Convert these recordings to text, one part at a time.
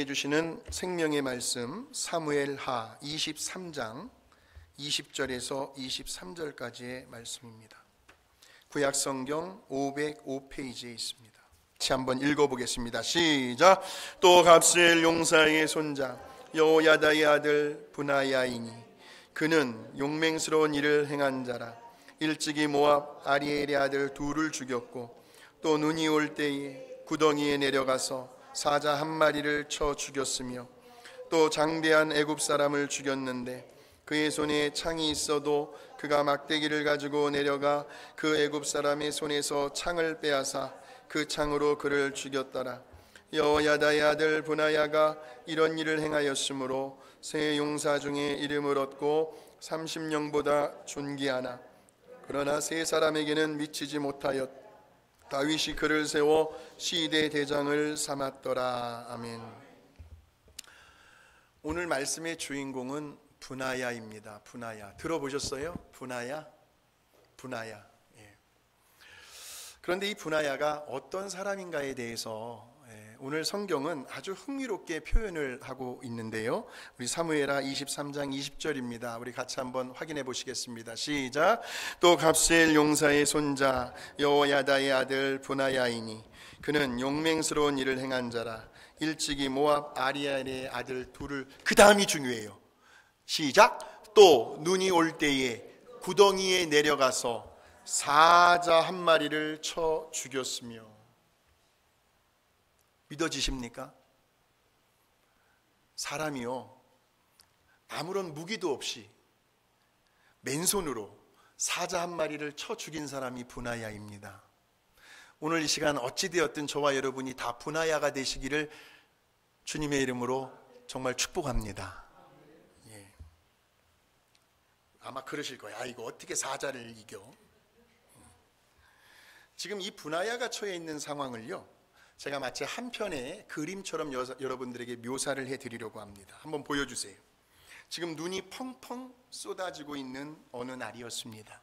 우리에게 주시는 생명의 말씀 사무엘하 23장 20절에서 23절까지의 말씀입니다. 구약성경 505페이지에 있습니다. 같이 한번 읽어보겠습니다. 시작. 또 갑스엘 용사의 손자 여호야다의 아들 브나야이니 그는 용맹스러운 일을 행한 자라. 일찍이 모압 아리엘의 아들 둘을 죽였고 또 눈이 올 때에 구덩이에 내려가서 사자 한 마리를 쳐 죽였으며 또 장대한 애굽 사람을 죽였는데 그의 손에 창이 있어도 그가 막대기를 가지고 내려가 그 애굽 사람의 손에서 창을 빼앗아 그 창으로 그를 죽였더라. 여호야다의 아들 브나야가 이런 일을 행하였으므로 세 용사 중에 이름을 얻고 30명보다 존귀하나 그러나 세 사람에게는 미치지 못하였다. 다윗이 그를 세워 시대 대장을 삼았더라. 아멘. 오늘 말씀의 주인공은 브나야입니다. 브나야 들어보셨어요? 브나야. 예. 그런데 이 브나야가 어떤 사람인가에 대해서 오늘 성경은 아주 흥미롭게 표현을 하고 있는데요. 우리 사무엘하 23장 20절입니다. 우리 같이 한번 확인해 보시겠습니다. 시작. 또 갑스엘 용사의 손자 여호야다의 아들 브나야이니 그는 용맹스러운 일을 행한 자라. 일찍이 모압 아리엘의 아들 둘을, 그 다음이 중요해요. 시작. 또 눈이 올 때에 구덩이에 내려가서 사자 한 마리를 쳐 죽였으며. 믿어지십니까? 사람이요, 아무런 무기도 없이 맨손으로 사자 한 마리를 쳐 죽인 사람이 브나야입니다. 오늘 이 시간 어찌되었든 저와 여러분이 다 브나야가 되시기를 주님의 이름으로 정말 축복합니다. 예. 아마 그러실 거예요. 아, 이거 어떻게 사자를 이겨? 지금 이 브나야가 처해 있는 상황을요, 제가 마치 한 편의 그림처럼 여러분들에게 묘사를 해드리려고 합니다. 한번 보여주세요. 지금 눈이 펑펑 쏟아지고 있는 어느 날이었습니다.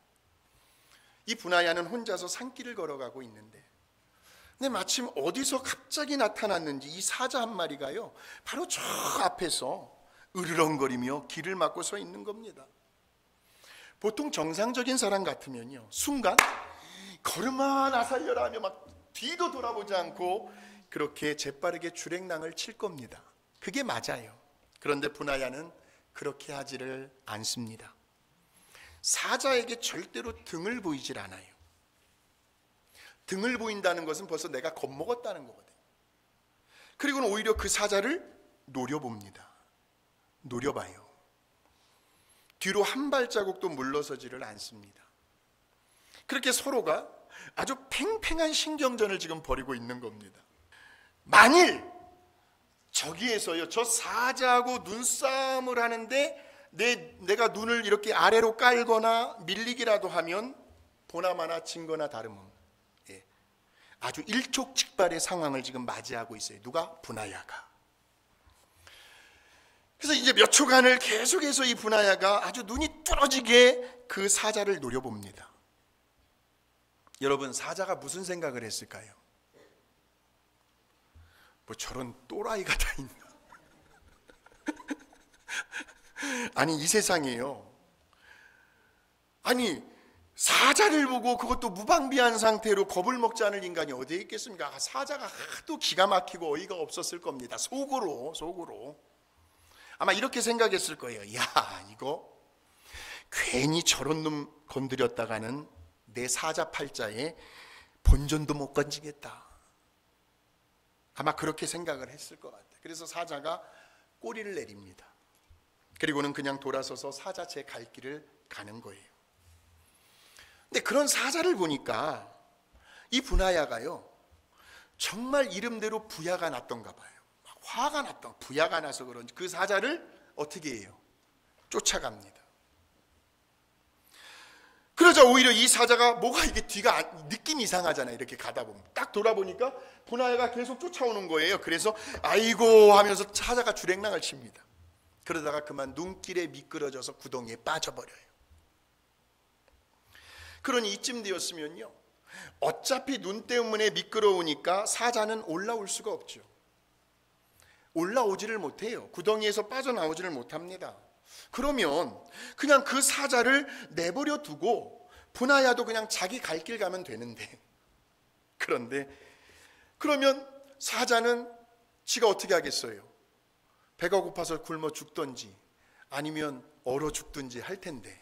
이 브나야는 혼자서 산길을 걸어가고 있는데, 근데 마침 어디서 갑자기 나타났는지 이 사자 한 마리가요, 바로 저 앞에서 으르렁거리며 길을 막고 서 있는 겁니다. 보통 정상적인 사람 같으면요, 순간 걸음아 나 살려라 하며 막 뒤도 돌아보지 않고 그렇게 재빠르게 주랭랑을 칠 겁니다. 그게 맞아요. 그런데 브나야는 그렇게 하지를 않습니다. 사자에게 절대로 등을 보이질 않아요. 등을 보인다는 것은 벌써 내가 겁먹었다는 거거든요. 그리고는 오히려 그 사자를 노려봅니다. 노려봐요. 뒤로 한 발자국도 물러서지를 않습니다. 그렇게 서로가 아주 팽팽한 신경전을 지금 벌이고 있는 겁니다. 만일 저기에서요, 저 사자하고 눈싸움을 하는데 내가 눈을 이렇게 아래로 깔거나 밀리기라도 하면 보나마나 진거나 다름없는, 예, 아주 일촉즉발의 상황을 지금 맞이하고 있어요. 누가? 브나야가. 그래서 이제 몇 초간을 계속해서 이 브나야가 아주 눈이 뚫어지게 그 사자를 노려봅니다. 여러분, 사자가 무슨 생각을 했을까요? 뭐 저런 또라이가 다 있나? 아니, 이 세상에요, 아니 사자를 보고 그것도 무방비한 상태로 겁을 먹지 않을 인간이 어디에 있겠습니까? 사자가 하도 기가 막히고 어이가 없었을 겁니다. 속으로 아마 이렇게 생각했을 거예요. 야, 이거 괜히 저런 놈 건드렸다가는 내 사자 팔자에 본전도 못 건지겠다. 아마 그렇게 생각을 했을 것 같아요. 그래서 사자가 꼬리를 내립니다. 그리고는 그냥 돌아서서 사자 제 갈 길을 가는 거예요. 근데 그런 사자를 보니까 이 브나야가요, 정말 이름대로 부야가 났던가 봐요. 화가 났던, 부야가 나서 그런지 그 사자를 어떻게 해요? 쫓아갑니다. 그러자 오히려 이 사자가 뭐가 이게 뒤가 느낌이 이상하잖아요. 이렇게 가다 보면 딱 돌아보니까 브나야가 계속 쫓아오는 거예요. 그래서 아이고 하면서 사자가 주랭랑을 칩니다. 그러다가 그만 눈길에 미끄러져서 구덩이에 빠져버려요. 그러니 이쯤 되었으면요, 어차피 눈 때문에 미끄러우니까 사자는 올라올 수가 없죠. 올라오지를 못해요. 구덩이에서 빠져나오지를 못합니다. 그러면 그냥 그 사자를 내버려 두고 분하야도 그냥 자기 갈 길 가면 되는데, 그런데 그러면 사자는 지가 어떻게 하겠어요? 배가 고파서 굶어 죽든지 아니면 얼어 죽든지 할 텐데,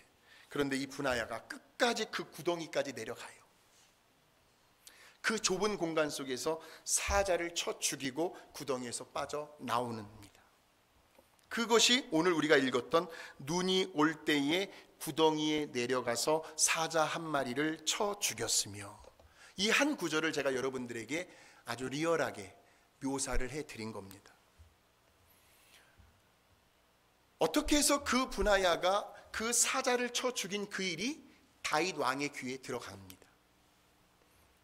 그런데 이 분하야가 끝까지 그 구덩이까지 내려가요. 그 좁은 공간 속에서 사자를 쳐 죽이고 구덩이에서 빠져나오는 겁니다. 그것이 오늘 우리가 읽었던 눈이 올 때에 구덩이에 내려가서 사자 한 마리를 쳐 죽였으며, 이 한 구절을 제가 여러분들에게 아주 리얼하게 묘사를 해드린 겁니다. 어떻게 해서 그 분하야가 그 사자를 쳐 죽인 그 일이 다윗 왕의 귀에 들어갑니다.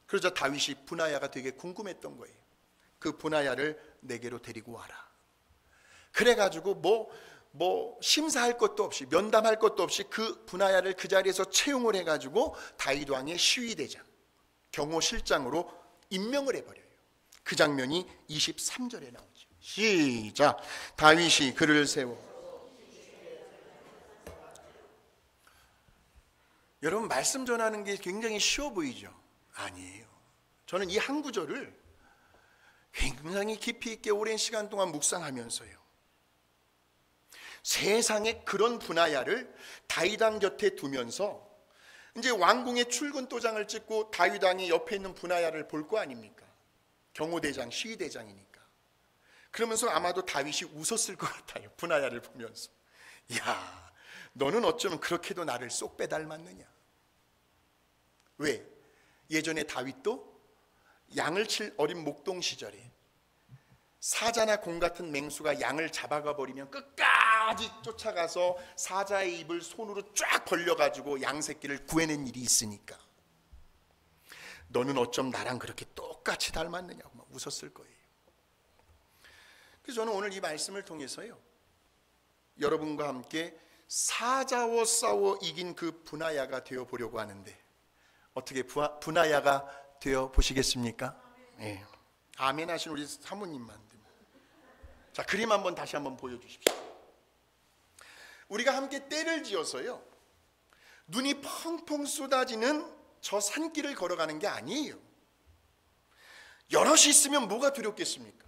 그러자 다윗이 분하야가 되게 궁금했던 거예요. 그 분하야를 내게로 데리고 와라. 그래가지고 뭐 심사할 것도 없이, 면담할 것도 없이 그 분하야를 그 자리에서 채용을 해가지고 다윗 왕의 시위대장, 경호실장으로 임명을 해버려요. 그 장면이 23절에 나오죠. 시작. 다윗이 그를 세워. 여러분, 말씀 전하는 게 굉장히 쉬워 보이죠? 아니에요. 저는 이 한 구절을 굉장히 깊이 있게 오랜 시간 동안 묵상하면서요, 세상에 그런 분하야를 다윗 왕 곁에 두면서 이제 왕궁의 출근 도장을 찍고 다윗 왕이 옆에 있는 분하야를 볼 거 아닙니까? 경호대장, 시위대장이니까. 그러면서 아마도 다윗이 웃었을 것 같아요. 분하야를 보면서. 야, 너는 어쩌면 그렇게도 나를 쏙 빼닮았느냐. 왜? 예전에 다윗도 양을 칠 어린 목동 시절에 사자나 공 같은 맹수가 양을 잡아가 버리면 끝까지 쫓아가서 사자의 입을 손으로 쫙 벌려가지고 양 새끼를 구해낸 일이 있으니까, 너는 어쩜 나랑 그렇게 똑같이 닮았느냐고 막 웃었을 거예요. 그래서 저는 오늘 이 말씀을 통해서요, 여러분과 함께 사자와 싸워 이긴 그 분하야가 되어 보려고 하는데, 어떻게 분하야가 되어 보시겠습니까? 네. 아멘 하신 우리 사모님만. 자, 그림 한번 다시 한번 보여주십시오. 우리가 함께 때를 지어서요, 눈이 펑펑 쏟아지는 저 산길을 걸어가는 게 아니에요. 여럿이 있으면 뭐가 두렵겠습니까?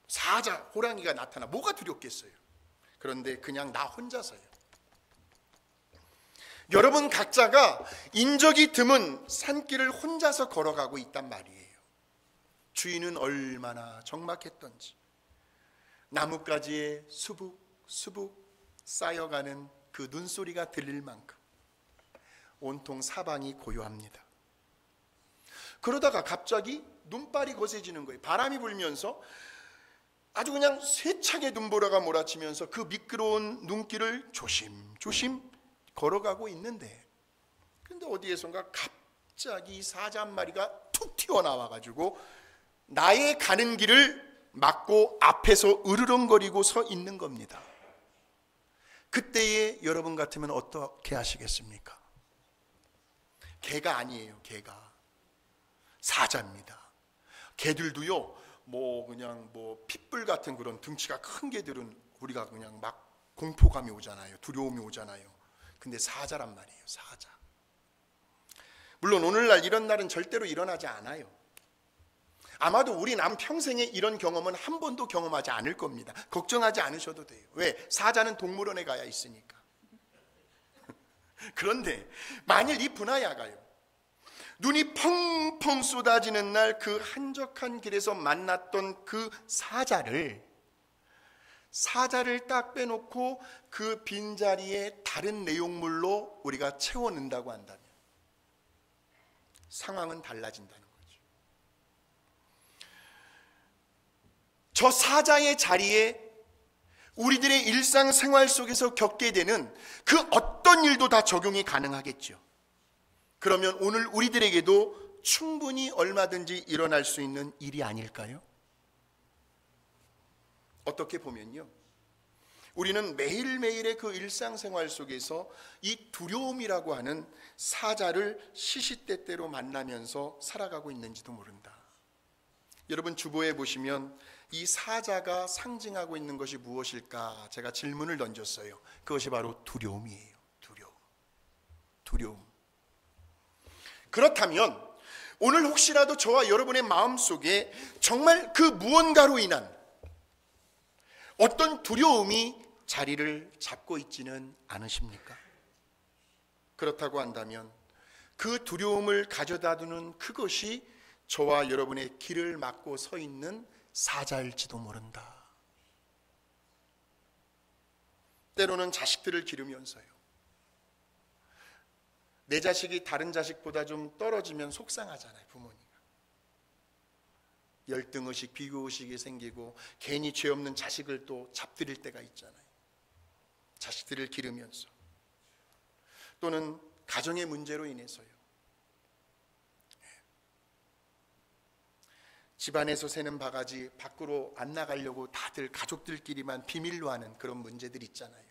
사자, 호랑이가 나타나 뭐가 두렵겠어요? 그런데 그냥 나 혼자서요. 여러분 각자가 인적이 드문 산길을 혼자서 걸어가고 있단 말이에요. 주인은 얼마나 적막했던지 나뭇가지에 수북수북 쌓여가는 그 눈소리가 들릴 만큼 온통 사방이 고요합니다. 그러다가 갑자기 눈발이 거세지는 거예요. 바람이 불면서 아주 그냥 세차게 눈보라가 몰아치면서 그 미끄러운 눈길을 조심조심 걸어가고 있는데, 그런데 어디에선가 갑자기 사자 한 마리가 툭 튀어나와가지고 나의 가는 길을 막고 앞에서 으르렁거리고 서 있는 겁니다. 그때에 여러분 같으면 어떻게 하시겠습니까? 개가 아니에요. 개가 사자입니다. 개들도요, 그냥 핏불 같은 그런 등치가 큰 개들은 우리가 그냥 막 공포감이 오잖아요. 두려움이 오잖아요. 근데 사자란 말이에요. 사자. 물론 오늘날 이런 날은 절대로 일어나지 않아요. 아마도 우리 남평생에 이런 경험은 한 번도 경험하지 않을 겁니다. 걱정하지 않으셔도 돼요. 왜? 사자는 동물원에 가야 있으니까. 그런데 만일 이 분하야가요, 눈이 펑펑 쏟아지는 날 그 한적한 길에서 만났던 그 사자를 딱 빼놓고 그 빈자리에 다른 내용물로 우리가 채워넣는다고 한다면 상황은 달라진다는 거죠. 저 사자의 자리에 우리들의 일상생활 속에서 겪게 되는 그 어떤 일도 다 적용이 가능하겠죠. 그러면 오늘 우리들에게도 충분히 얼마든지 일어날 수 있는 일이 아닐까요? 어떻게 보면요, 우리는 매일매일의 그 일상생활 속에서 이 두려움이라고 하는 사자를 시시때때로 만나면서 살아가고 있는지도 모른다. 여러분 주보에 보시면 이 사자가 상징하고 있는 것이 무엇일까? 제가 질문을 던졌어요. 그것이 바로 두려움이에요. 두려움. 그렇다면 오늘 혹시라도 저와 여러분의 마음속에 정말 그 무언가로 인한 어떤 두려움이 자리를 잡고 있지는 않으십니까? 그렇다고 한다면 그 두려움을 가져다 두는 그것이 저와 여러분의 길을 막고 서 있는 사자일지도 모른다. 때로는 자식들을 기르면서요, 내 자식이 다른 자식보다 좀 떨어지면 속상하잖아요. 부모님이 열등의식, 비교의식이 생기고 괜히 죄 없는 자식을 또 잡들일 때가 있잖아요. 자식들을 기르면서, 또는 가정의 문제로 인해서요, 집안에서 새는 바가지 밖으로 안 나가려고 다들 가족들끼리만 비밀로 하는 그런 문제들 있잖아요.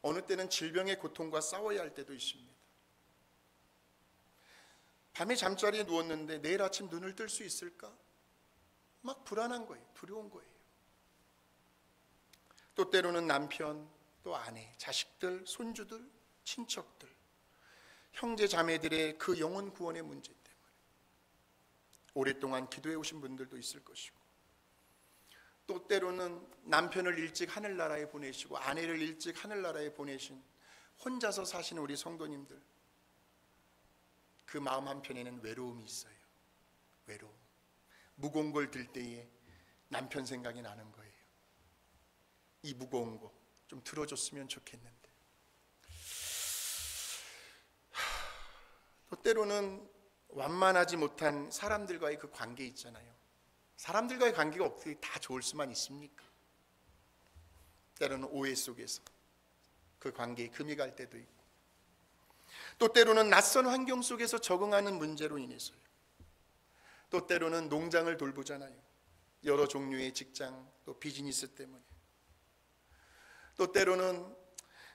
어느 때는 질병의 고통과 싸워야 할 때도 있습니다. 밤에 잠자리에 누웠는데 내일 아침 눈을 뜰 수 있을까? 막 불안한 거예요. 두려운 거예요. 또 때로는 남편, 또 아내, 자식들, 손주들, 친척들, 형제 자매들의 그 영혼 구원의 문제 때문에 오랫동안 기도해 오신 분들도 있을 것이고, 또 때로는 남편을 일찍 하늘나라에 보내시고 아내를 일찍 하늘나라에 보내신 혼자서 사시는 우리 성도님들, 그 마음 한편에는 외로움이 있어요. 외로움. 무거운 걸 들 때에 남편 생각이 나는 거예요. 이 무거운 거 좀 들어줬으면 좋겠는데. 또 때로는 완만하지 못한 사람들과의 그 관계 있잖아요. 사람들과의 관계가 어떻게 다 좋을 수만 있습니까? 때로는 오해 속에서 그 관계에 금이 갈 때도 있고, 또 때로는 낯선 환경 속에서 적응하는 문제로 인해서요, 또 때로는 농장을 돌보잖아요. 여러 종류의 직장, 또 비즈니스 때문에, 또 때로는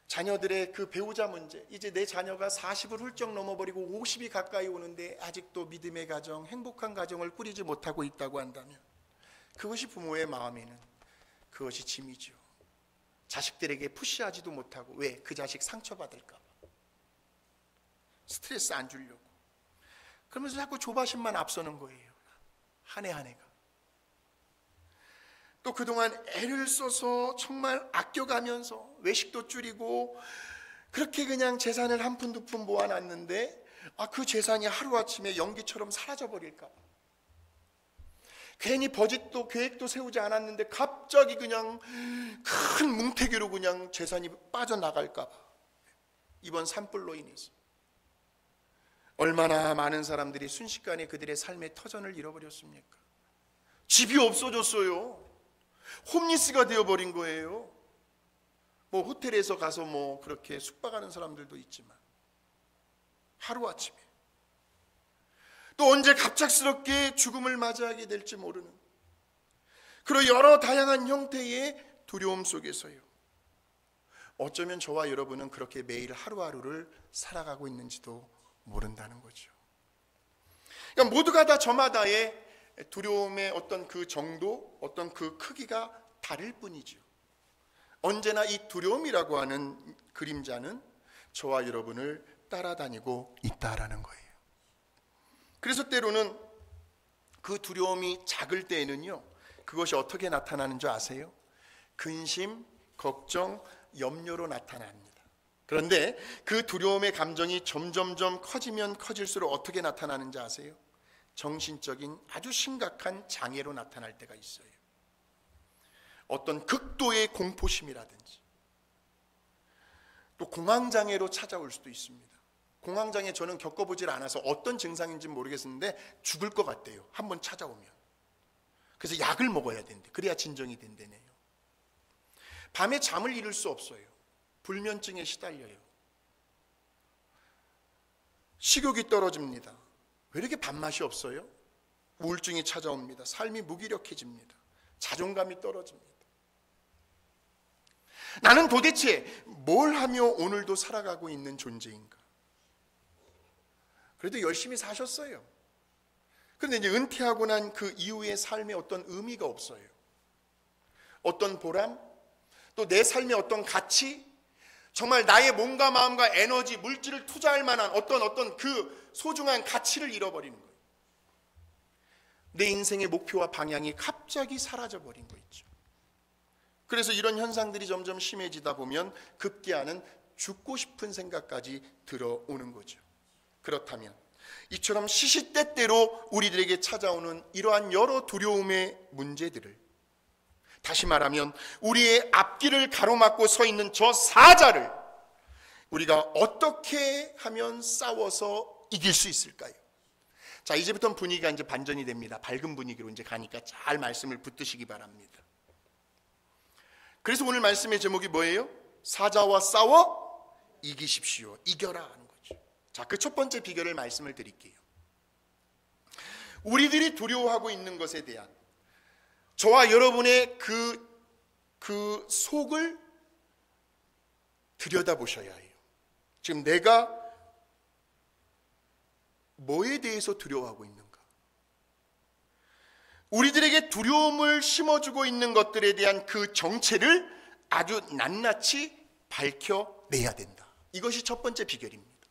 자녀들의 그 배우자 문제, 이제 내 자녀가 40을 훌쩍 넘어버리고 50이 가까이 오는데 아직도 믿음의 가정, 행복한 가정을 꾸리지 못하고 있다고 한다면 그것이 부모의 마음에는 그것이 짐이죠. 자식들에게 푸시하지도 못하고, 왜? 그 자식 상처받을까 봐, 스트레스 안 주려고 그러면서 자꾸 조바심만 앞서는 거예요. 한 해 한 해가. 또 그동안 애를 써서 정말 아껴가면서 외식도 줄이고 그렇게 그냥 재산을 한 푼 두 푼 모아놨는데, 그 재산이 하루아침에 연기처럼 사라져버릴까 봐, 괜히 버짓도 계획도 세우지 않았는데 갑자기 그냥 큰 뭉태기로 그냥 재산이 빠져나갈까 봐, 이번 산불로 인해서 얼마나 많은 사람들이 순식간에 그들의 삶의 터전을 잃어버렸습니까? 집이 없어졌어요. 홈리스가 되어버린 거예요. 뭐 호텔에서 가서 뭐 그렇게 숙박하는 사람들도 있지만 하루아침에, 또 언제 갑작스럽게 죽음을 맞이하게 될지 모르는 그런 여러 다양한 형태의 두려움 속에서요, 어쩌면 저와 여러분은 그렇게 매일 하루하루를 살아가고 있는지도 모른다는 거죠. 그러니까 모두가 다 저마다의 두려움의 어떤 그 정도, 어떤 그 크기가 다를 뿐이죠. 언제나 이 두려움이라고 하는 그림자는 저와 여러분을 따라다니고 있다라는 거예요. 그래서 때로는 그 두려움이 작을 때에는요, 그것이 어떻게 나타나는 줄 아세요? 근심, 걱정, 염려로 나타납니다. 그런데 그 두려움의 감정이 점점점 커지면 커질수록 어떻게 나타나는지 아세요? 정신적인 아주 심각한 장애로 나타날 때가 있어요. 어떤 극도의 공포심이라든지, 또 공황장애로 찾아올 수도 있습니다. 공황장애 저는 겪어보질 않아서 어떤 증상인지 모르겠는데 죽을 것 같대요, 한번 찾아오면. 그래서 약을 먹어야 된대. 그래야 진정이 된대네요. 밤에 잠을 이룰 수 없어요. 불면증에 시달려요. 식욕이 떨어집니다. 왜 이렇게 밥맛이 없어요? 우울증이 찾아옵니다. 삶이 무기력해집니다. 자존감이 떨어집니다. 나는 도대체 뭘 하며 오늘도 살아가고 있는 존재인가? 그래도 열심히 사셨어요. 그런데 이제 은퇴하고 난 그 이후의 삶에 어떤 의미가 없어요. 어떤 보람, 또 내 삶의 어떤 가치, 정말 나의 몸과 마음과 에너지, 물질을 투자할 만한 어떤 그 소중한 가치를 잃어버리는 거예요. 내 인생의 목표와 방향이 갑자기 사라져버린 거 있죠. 그래서 이런 현상들이 점점 심해지다 보면 급기야는 죽고 싶은 생각까지 들어오는 거죠. 그렇다면 이처럼 시시때때로 우리들에게 찾아오는 이러한 여러 두려움의 문제들을, 다시 말하면 우리의 앞길을 가로막고 서 있는 저 사자를 우리가 어떻게 하면 싸워서 이길 수 있을까요? 자, 이제부터는 분위기가 이제 반전이 됩니다. 밝은 분위기로 이제 가니까 잘 말씀을 붙드시기 바랍니다. 그래서 오늘 말씀의 제목이 뭐예요? 사자와 싸워 이기십시오. 이겨라 하는 거죠. 자, 그 첫 번째 비결을 말씀을 드릴게요. 우리들이 두려워하고 있는 것에 대한 저와 여러분의 그 속을 들여다보셔야 해요. 지금 내가 뭐에 대해서 두려워하고 있는가? 우리들에게 두려움을 심어주고 있는 것들에 대한 그 정체를 아주 낱낱이 밝혀내야 된다. 이것이 첫 번째 비결입니다.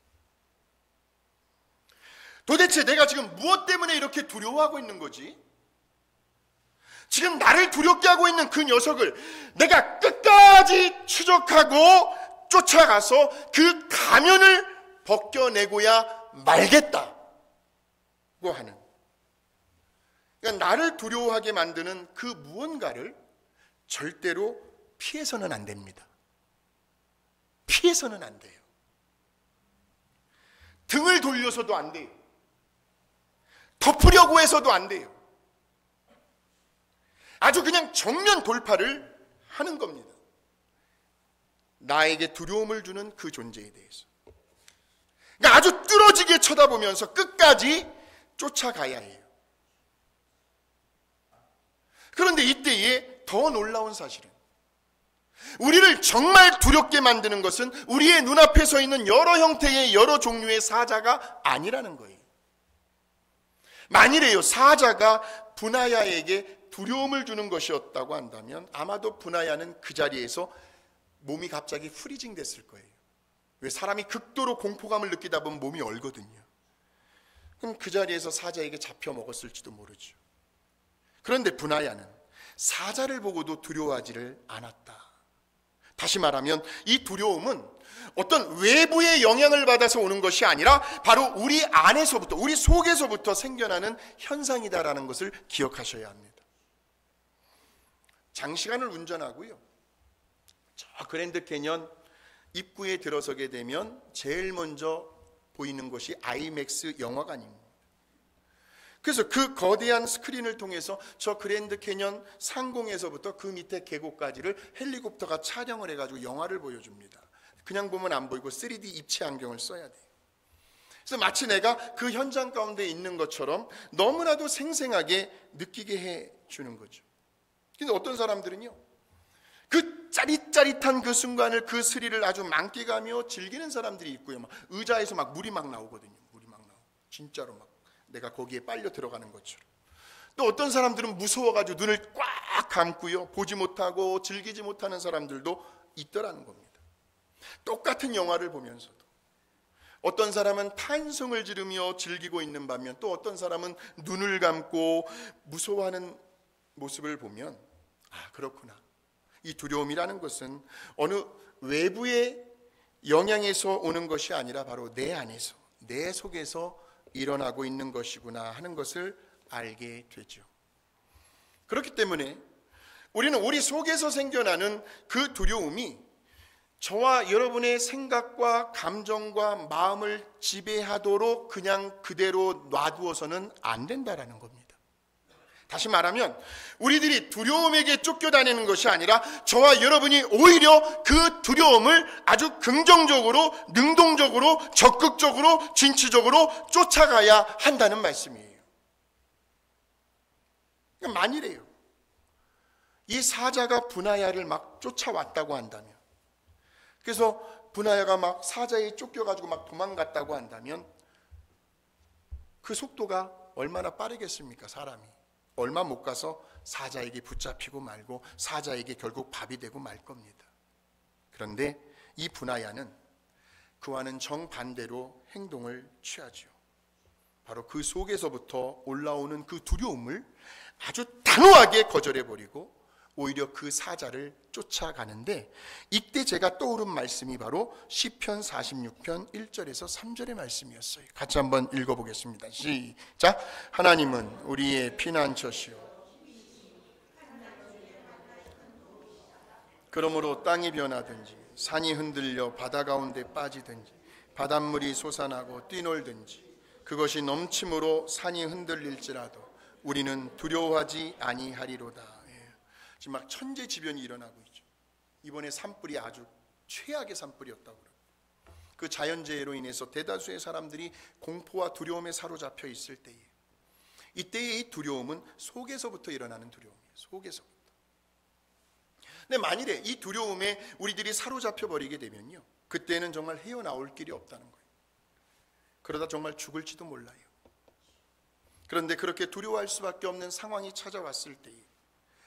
도대체 내가 지금 무엇 때문에 이렇게 두려워하고 있는 거지? 지금 나를 두렵게 하고 있는 그 녀석을 내가 끝까지 추적하고 쫓아가서 그 가면을 벗겨내고야 말겠다고 하는, 그러니까 나를 두려워하게 만드는 그 무언가를 절대로 피해서는 안 됩니다. 피해서는 안 돼요. 등을 돌려서도 안 돼요. 덮으려고 해서도 안 돼요. 아주 그냥 정면 돌파를 하는 겁니다. 나에게 두려움을 주는 그 존재에 대해서. 그러니까 아주 뚫어지게 쳐다보면서 끝까지 쫓아가야 해요. 그런데 이때에 더 놀라운 사실은, 우리를 정말 두렵게 만드는 것은 우리의 눈앞에 서 있는 여러 형태의 여러 종류의 사자가 아니라는 거예요. 만일에요, 사자가 분하야에게 두려움을 주는 것이었다고 한다면 아마도 분하야는 그 자리에서 몸이 갑자기 프리징 됐을 거예요. 왜? 사람이 극도로 공포감을 느끼다 보면 몸이 얼거든요. 그럼 그 자리에서 사자에게 잡혀 먹었을지도 모르죠. 그런데 분하야는 사자를 보고도 두려워하지를 않았다. 다시 말하면 이 두려움은 어떤 외부의 영향을 받아서 오는 것이 아니라 바로 우리 안에서부터, 우리 속에서부터 생겨나는 현상이다라는 것을 기억하셔야 합니다. 장시간을 운전하고요, 저 그랜드 캐년 입구에 들어서게 되면 제일 먼저 보이는 것이 아이맥스 영화관입니다. 그래서 그 거대한 스크린을 통해서 저 그랜드 캐년 상공에서부터 그 밑에 계곡까지를 헬리콥터가 촬영을 해가지고 영화를 보여줍니다. 그냥 보면 안 보이고 3D 입체 안경을 써야 돼요. 그래서 마치 내가 그 현장 가운데 있는 것처럼 너무나도 생생하게 느끼게 해주는 거죠. 근데 어떤 사람들은요, 그 짜릿짜릿한 그 순간을, 그 스릴을 아주 만끽하며 즐기는 사람들이 있고요, 막 의자에서 막 물이 막 나오거든요. 물이 막 나오고 진짜로 막 내가 거기에 빨려 들어가는 것처럼. 또 어떤 사람들은 무서워가지고 눈을 꽉 감고요, 보지 못하고 즐기지 못하는 사람들도 있더라는 겁니다. 똑같은 영화를 보면서도 어떤 사람은 탄성을 지르며 즐기고 있는 반면 또 어떤 사람은 눈을 감고 무서워하는 모습을 보면, 아, 그렇구나. 이 두려움이라는 것은 어느 외부의 영향에서 오는 것이 아니라 바로 내 안에서, 내 속에서 일어나고 있는 것이구나 하는 것을 알게 되죠. 그렇기 때문에 우리는 우리 속에서 생겨나는 그 두려움이 저와 여러분의 생각과 감정과 마음을 지배하도록 그냥 그대로 놔두어서는 안 된다라는 겁니다. 다시 말하면 우리들이 두려움에게 쫓겨다니는 것이 아니라 저와 여러분이 오히려 그 두려움을 아주 긍정적으로, 능동적으로, 적극적으로, 진취적으로 쫓아가야 한다는 말씀이에요. 만일에요, 이 사자가 분하야를 막 쫓아왔다고 한다면, 그래서 분하야가 막 사자에 쫓겨가지고 막 도망갔다고 한다면 그 속도가 얼마나 빠르겠습니까? 사람이 얼마 못 가서 사자에게 붙잡히고 말고 사자에게 결국 밥이 되고 말 겁니다. 그런데 이 분하야는 그와는 정반대로 행동을 취하죠. 바로 그 속에서부터 올라오는 그 두려움을 아주 단호하게 거절해버리고 오히려 그 사자를 쫓아가는데, 이때 제가 떠오른 말씀이 바로 시편 46편 1절에서 3절의 말씀이었어요. 같이 한번 읽어보겠습니다. 시작. 하나님은 우리의 피난처시오. 그러므로 땅이 변하든지 산이 흔들려 바다 가운데 빠지든지 바닷물이 솟아나고 뛰놀든지 그것이 넘침으로 산이 흔들릴지라도 우리는 두려워하지 아니하리로다. 지금 막 천재지변이 일어나고 있죠. 이번에 산불이 아주 최악의 산불이었다고 그래요. 그 자연재해로 인해서 대다수의 사람들이 공포와 두려움에 사로잡혀 있을 때에, 이때의 이 두려움은 속에서부터 일어나는 두려움이에요. 속에서부터. 근데 만일에 이 두려움에 우리들이 사로잡혀 버리게 되면요, 그때는 정말 헤어나올 길이 없다는 거예요. 그러다 정말 죽을지도 몰라요. 그런데 그렇게 두려워할 수밖에 없는 상황이 찾아왔을 때에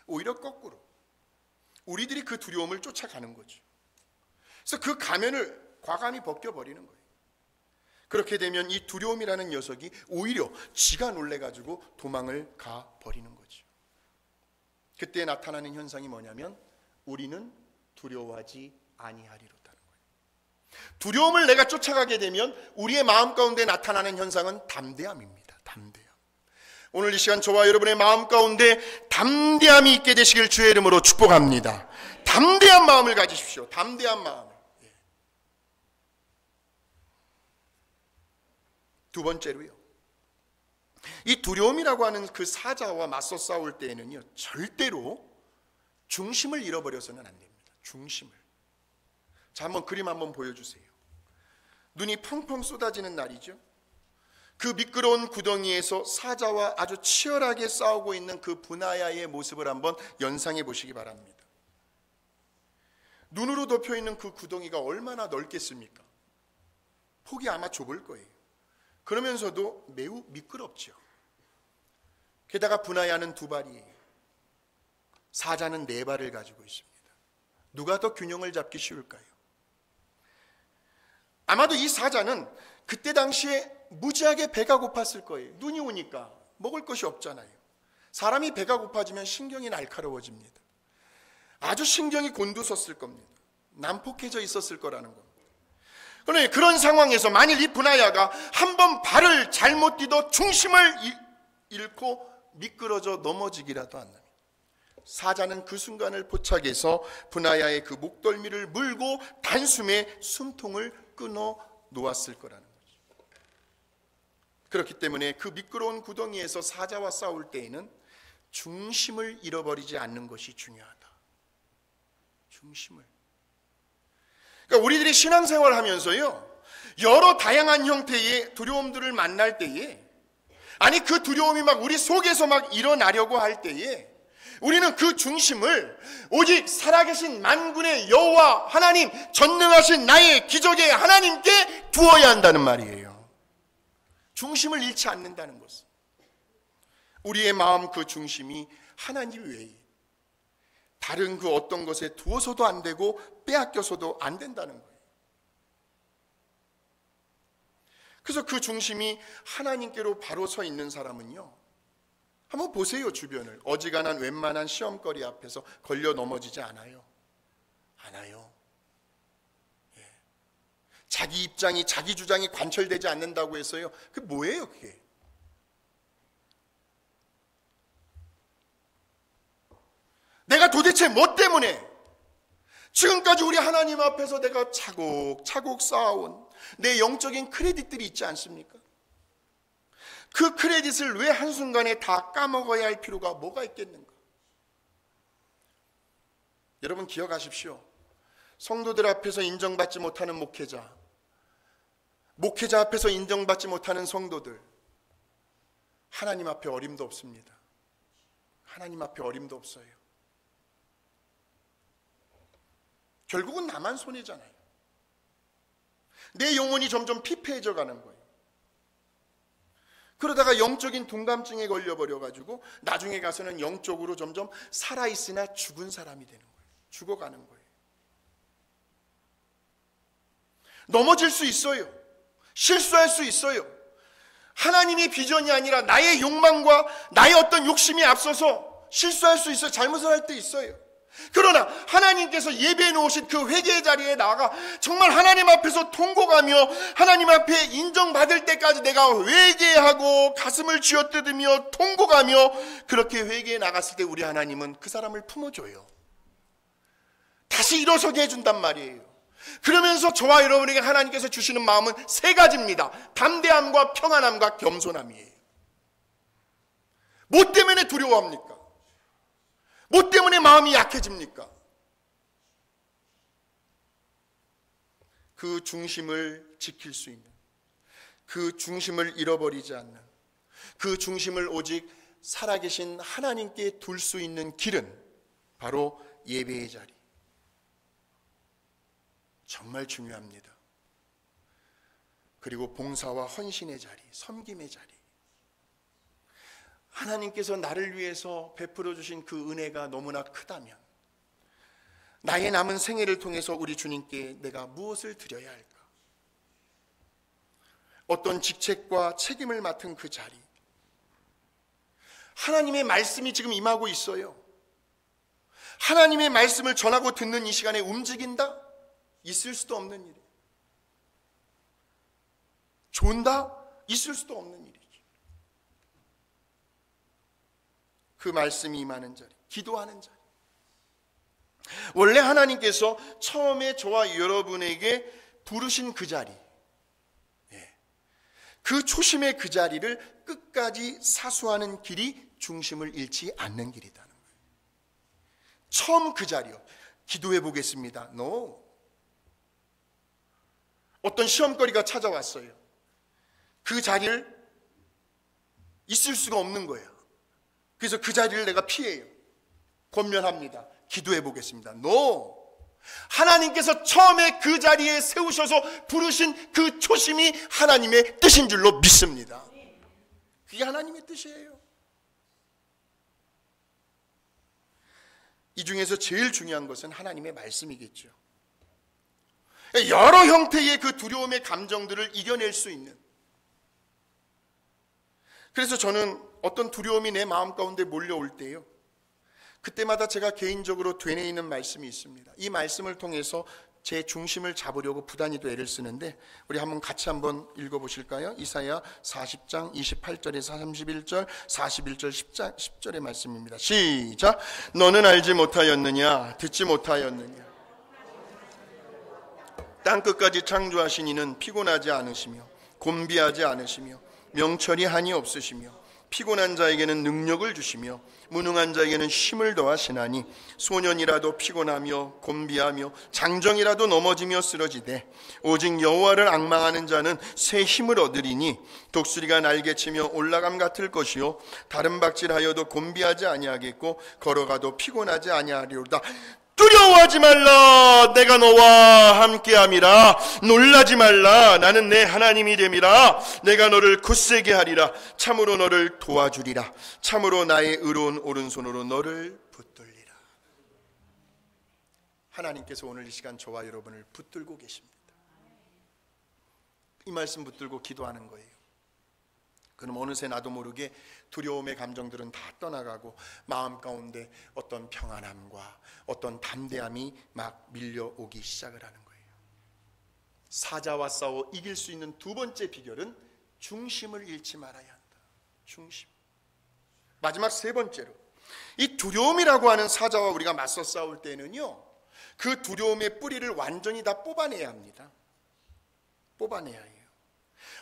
오히려 거꾸로 우리들이 그 두려움을 쫓아가는 거죠. 그래서 그 가면을 과감히 벗겨버리는 거예요. 그렇게 되면 이 두려움이라는 녀석이 오히려 지가 놀래가지고 도망을 가버리는 거죠. 그때 나타나는 현상이 뭐냐면 우리는 두려워하지 아니하리로다는 거예요. 두려움을 내가 쫓아가게 되면 우리의 마음 가운데 나타나는 현상은 담대함입니다. 담대함. 오늘 이 시간 저와 여러분의 마음 가운데 담대함이 있게 되시길 주의 이름으로 축복합니다. 담대한 마음을 가지십시오. 담대한 마음을. 두 번째로요, 이 두려움이라고 하는 그 사자와 맞서 싸울 때에는요, 절대로 중심을 잃어버려서는 안 됩니다. 중심을. 자, 한번 그림 한번 보여주세요. 눈이 펑펑 쏟아지는 날이죠. 그 미끄러운 구덩이에서 사자와 아주 치열하게 싸우고 있는 그 분하야의 모습을 한번 연상해 보시기 바랍니다. 눈으로 덮여있는 그 구덩이가 얼마나 넓겠습니까? 폭이 아마 좁을 거예요. 그러면서도 매우 미끄럽죠. 게다가 분하야는 2발이에요. 사자는 4발을 가지고 있습니다. 누가 더 균형을 잡기 쉬울까요? 아마도 이 사자는 그때 당시에 무지하게 배가 고팠을 거예요. 눈이 오니까 먹을 것이 없잖아요. 사람이 배가 고파지면 신경이 날카로워집니다. 아주 신경이 곤두섰을 겁니다. 난폭해져 있었을 거라는 겁니다. 그런데 그런 상황에서 만일 이 분하야가 한번 발을 잘못 디뎌 중심을 잃고 미끄러져 넘어지기라도 한다면, 사자는 그 순간을 포착해서 분하야의 그 목덜미를 물고 단숨에 숨통을 끊어 놓았을 거라는 거죠. 그렇기 때문에 그 미끄러운 구덩이에서 사자와 싸울 때에는 중심을 잃어버리지 않는 것이 중요하다. 중심을. 그러니까 우리들이 신앙생활을 하면서요, 여러 다양한 형태의 두려움들을 만날 때에, 아니 그 두려움이 막 우리 속에서 막 일어나려고 할 때에 우리는 그 중심을 오직 살아계신 만군의 여호와 하나님, 전능하신 나의 기적의 하나님께 두어야 한다는 말이에요. 중심을 잃지 않는다는 것은 우리의 마음 그 중심이 하나님 외에 다른 그 어떤 것에 두어서도 안 되고 빼앗겨서도 안 된다는 거예요. 그래서 그 중심이 하나님께로 바로 서 있는 사람은요, 한번 보세요. 주변을. 어지간한 웬만한 시험거리 앞에서 걸려 넘어지지 않아요. 예. 자기 입장이, 자기 주장이 관철되지 않는다고 해서요, 그게 뭐예요 그게? 내가 도대체 뭐 때문에 지금까지 우리 하나님 앞에서 내가 차곡차곡 쌓아온 내 영적인 크레딧들이 있지 않습니까? 그 크레딧을 왜 한순간에 다 까먹어야 할 필요가 뭐가 있겠는가? 여러분 기억하십시오. 성도들 앞에서 인정받지 못하는 목회자 앞에서 인정받지 못하는 성도들, 하나님 앞에 어림도 없습니다. 하나님 앞에 어림도 없어요. 결국은 나만 손해잖아요. 내 영혼이 점점 피폐해져 가는 거예요. 그러다가 영적인 둔감증에 걸려버려가지고 나중에 가서는 영적으로 점점 살아있으나 죽은 사람이 되는 거예요. 죽어가는 거예요. 넘어질 수 있어요. 실수할 수 있어요. 하나님의 비전이 아니라 나의 욕망과 나의 어떤 욕심이 앞서서 실수할 수 있어요. 잘못을 할 때 있어요. 그러나 하나님께서 예배해 놓으신 그 회개의 자리에 나아가 정말 하나님 앞에서 통곡하며 하나님 앞에 인정받을 때까지 내가 회개하고 가슴을 쥐어뜯으며 통곡하며 그렇게 회개해 나갔을 때 우리 하나님은 그 사람을 품어줘요. 다시 일어서게 해준단 말이에요. 그러면서 저와 여러분에게 하나님께서 주시는 마음은 세 가지입니다. 담대함과 평안함과 겸손함이에요. 뭐 때문에 두려워합니까? 뭐 때문에 마음이 약해집니까? 그 중심을 지킬 수 있는, 그 중심을 잃어버리지 않는, 그 중심을 오직 살아계신 하나님께 둘 수 있는 길은 바로 예배의 자리. 정말 중요합니다. 그리고 봉사와 헌신의 자리, 섬김의 자리. 하나님께서 나를 위해서 베풀어 주신 그 은혜가 너무나 크다면 나의 남은 생애를 통해서 우리 주님께 내가 무엇을 드려야 할까? 어떤 직책과 책임을 맡은 그 자리. 하나님의 말씀이 지금 임하고 있어요. 하나님의 말씀을 전하고 듣는 이 시간에 움직인다? 있을 수도 없는 일이에요. 존다? 있을 수도 없는 일이에요. 그 말씀이 임하는 자리, 기도하는 자리. 원래 하나님께서 처음에 저와 여러분에게 부르신 그 자리, 그 초심의 그 자리를 끝까지 사수하는 길이 중심을 잃지 않는 길이라는 거예요. 처음 그 자리요. 기도해 보겠습니다. No. 어떤 시험거리가 찾아왔어요. 그 자리를 있을 수가 없는 거예요. 그래서 그 자리를 내가 피해요. 권면합니다. 기도해 보겠습니다. No. 하나님께서 처음에 그 자리에 세우셔서 부르신 그 초심이 하나님의 뜻인 줄로 믿습니다. 그게 하나님의 뜻이에요. 이 중에서 제일 중요한 것은 하나님의 말씀이겠죠. 여러 형태의 그 두려움의 감정들을 이겨낼 수 있는. 그래서 저는 어떤 두려움이 내 마음 가운데 몰려올 때요, 그때마다 제가 개인적으로 되뇌이는 말씀이 있습니다. 이 말씀을 통해서 제 중심을 잡으려고 부단히도 애를 쓰는데 우리 같이 한번 읽어보실까요? 이사야 40장 28절에서 31절, 41절, 10절의 말씀입니다. 시작! 너는 알지 못하였느냐? 듣지 못하였느냐? 땅끝까지 창조하신 이는 피곤하지 않으시며 곤비하지 않으시며 명철이 한이 없으시며 피곤한 자에게는 능력을 주시며 무능한 자에게는 쉼을 더하시나니 소년이라도 피곤하며 곤비하며 장정이라도 넘어지며 쓰러지되 오직 여호와를 앙망하는 자는 새 힘을 얻으리니 독수리가 날개치며 올라감 같을 것이요 다른 박질하여도 곤비하지 아니하겠고 걸어가도 피곤하지 아니하리로다. 두려워하지 말라. 내가 너와 함께함이라. 놀라지 말라. 나는 내 하나님이 됨이라. 내가 너를 굳세게 하리라. 참으로 너를 도와주리라. 참으로 나의 의로운 오른손으로 너를 붙들리라. 하나님께서 오늘 이 시간 저와 여러분을 붙들고 계십니다. 이 말씀 붙들고 기도하는 거예요. 그럼 어느새 나도 모르게 두려움의 감정들은 다 떠나가고 마음 가운데 어떤 평안함과 어떤 담대함이 막 밀려오기 시작을 하는 거예요. 사자와 싸워 이길 수 있는 두 번째 비결은 중심을 잃지 말아야 한다. 중심. 마지막 세 번째로, 이 두려움이라고 하는 사자와 우리가 맞서 싸울 때는요, 그 두려움의 뿌리를 완전히 다 뽑아내야 합니다. 뽑아내야 해요.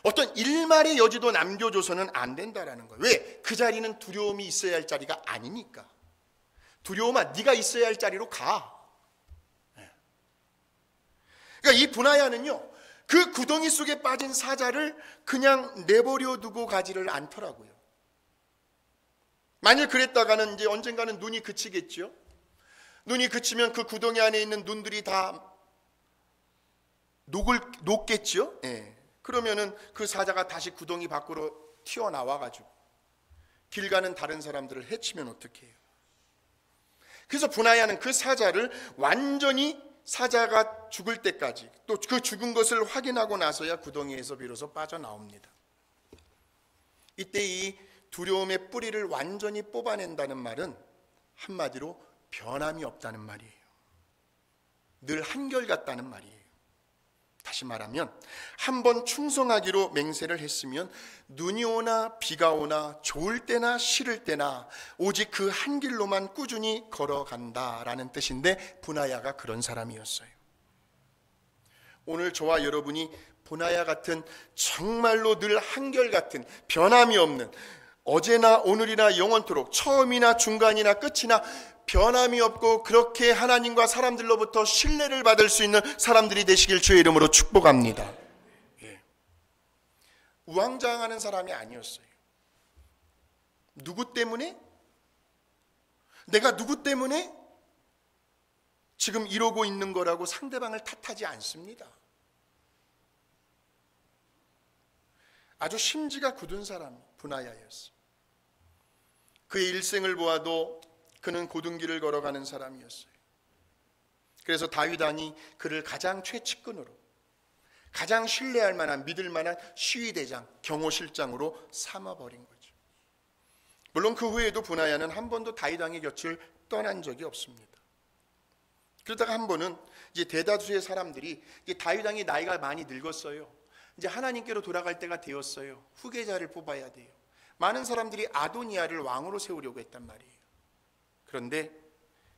어떤 일말의 여지도 남겨줘서는 안 된다라는 거예요. 왜? 그 자리는 두려움이 있어야 할 자리가 아니니까. 두려움아, 네가 있어야 할 자리로 가. 그러니까 이 분하야는요, 그 구덩이 속에 빠진 사자를 그냥 내버려 두고 가지를 않더라고요. 만일 그랬다가는 이제 언젠가는 눈이 그치겠죠. 눈이 그치면 그 구덩이 안에 있는 눈들이 다 녹겠죠. 그러면은 그 사자가 다시 구덩이 밖으로 튀어나와가지고 길 가는 다른 사람들을 해치면 어떡해요? 그래서 분하야는 그 사자를 완전히 사자가 죽을 때까지, 또 그 죽은 것을 확인하고 나서야 구덩이에서 비로소 빠져나옵니다. 이때 이 두려움의 뿌리를 완전히 뽑아낸다는 말은 한마디로 변함이 없다는 말이에요. 늘 한결같다는 말이에요. 다시 말하면 한번 충성하기로 맹세를 했으면 눈이 오나 비가 오나 좋을 때나 싫을 때나 오직 그 한 길로만 꾸준히 걸어간다라는 뜻인데, 분하야가 그런 사람이었어요. 오늘 저와 여러분이 분하야 같은 정말로 늘 한결같은 변함이 없는, 어제나 오늘이나 영원토록 처음이나 중간이나 끝이나 변함이 없고 그렇게 하나님과 사람들로부터 신뢰를 받을 수 있는 사람들이 되시길 주의 이름으로 축복합니다. 예. 우왕좌왕하는 사람이 아니었어요. 누구 때문에? 내가 누구 때문에 지금 이러고 있는 거라고 상대방을 탓하지 않습니다. 아주 심지가 굳은 사람이 분하야였어요. 그의 일생을 보아도 그는 고등길을 걸어가는 사람이었어요. 그래서 다윗 왕이 그를 가장 최측근으로, 가장 신뢰할 만한, 믿을 만한 시위대장, 경호실장으로 삼아버린 거죠. 물론 그 후에도 분하야는 한 번도 다윗 왕의 곁을 떠난 적이 없습니다. 그러다가 한 번은 이제 대다수의 사람들이, 이제 다윗 왕이 나이가 많이 늙었어요. 이제 하나님께로 돌아갈 때가 되었어요. 후계자를 뽑아야 돼요. 많은 사람들이 아도니아를 왕으로 세우려고 했단 말이에요. 그런데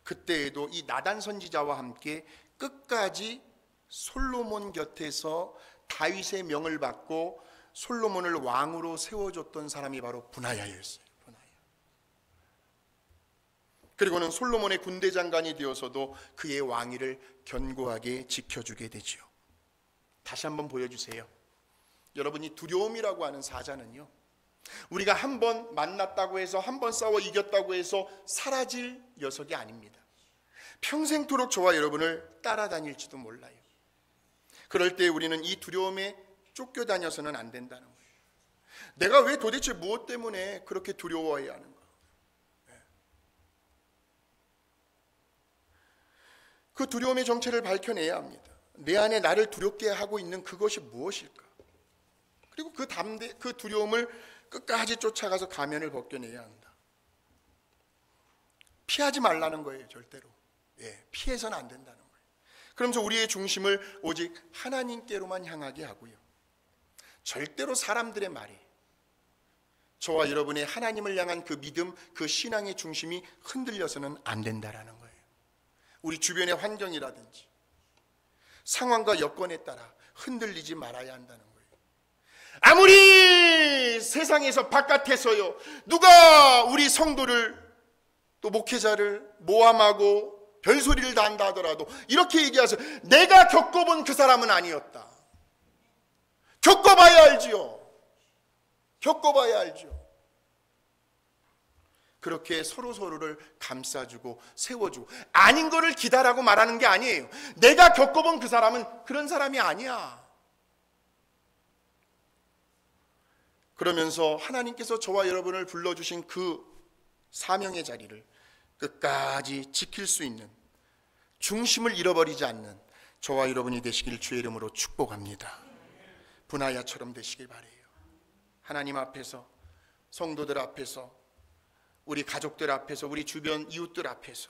그때에도 이 나단 선지자와 함께 끝까지 솔로몬 곁에서 다윗의 명을 받고 솔로몬을 왕으로 세워줬던 사람이 바로 분하야였어요. 분하야. 그리고는 솔로몬의 군대 장관이 되어서도 그의 왕위를 견고하게 지켜주게 되지요. 다시 한번 보여주세요. 여러분이 두려움이라고 하는 사자는요, 우리가 한 번 만났다고 해서, 한 번 싸워 이겼다고 해서 사라질 녀석이 아닙니다. 평생토록 저와 여러분을 따라다닐지도 몰라요. 그럴 때 우리는 이 두려움에 쫓겨다녀서는 안 된다는 거예요. 내가 왜 도대체 무엇 때문에 그렇게 두려워해야 하는가? 그 두려움의 정체를 밝혀내야 합니다. 내 안에 나를 두렵게 하고 있는 그것이 무엇일까? 그리고 그 두려움을 끝까지 쫓아가서 가면을 벗겨내야 한다. 피하지 말라는 거예요, 절대로. 예, 피해서는 안 된다는 거예요. 그러면서 우리의 중심을 오직 하나님께로만 향하게 하고요. 절대로 사람들의 말이, 저와 여러분의 하나님을 향한 그 믿음, 그 신앙의 중심이 흔들려서는 안 된다라는 거예요. 우리 주변의 환경이라든지 상황과 여건에 따라 흔들리지 말아야 한다는 거예요. 아무리 세상에서 바깥에서요, 누가 우리 성도를, 또 목회자를 모함하고 별소리를 다 한다 하더라도 이렇게 얘기하세요. 내가 겪어본 그 사람은 아니었다. 겪어봐야 알지요. 겪어봐야 알죠. 그렇게 서로서로를 감싸주고 세워주고, 아닌 거를 기다라고 말하는 게 아니에요. 내가 겪어본 그 사람은 그런 사람이 아니야. 그러면서 하나님께서 저와 여러분을 불러주신 그 사명의 자리를 끝까지 지킬 수 있는, 중심을 잃어버리지 않는 저와 여러분이 되시길 주의 이름으로 축복합니다. 분하야처럼 되시길 바라요. 하나님 앞에서, 성도들 앞에서, 우리 가족들 앞에서, 우리 주변 이웃들 앞에서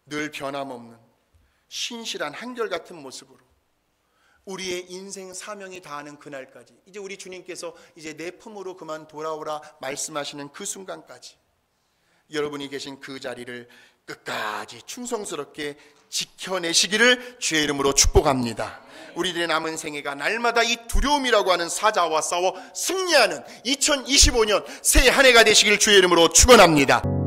늘 변함없는 신실한 한결같은 모습으로 우리의 인생 사명이 다하는 그날까지, 이제 우리 주님께서 이제 내 품으로 그만 돌아오라 말씀하시는 그 순간까지 여러분이 계신 그 자리를 끝까지 충성스럽게 지켜내시기를 주의 이름으로 축복합니다. 우리들의 남은 생애가 날마다 이 두려움이라고 하는 사자와 싸워 승리하는 2025년 새 한 해가 되시길 주의 이름으로 축원합니다.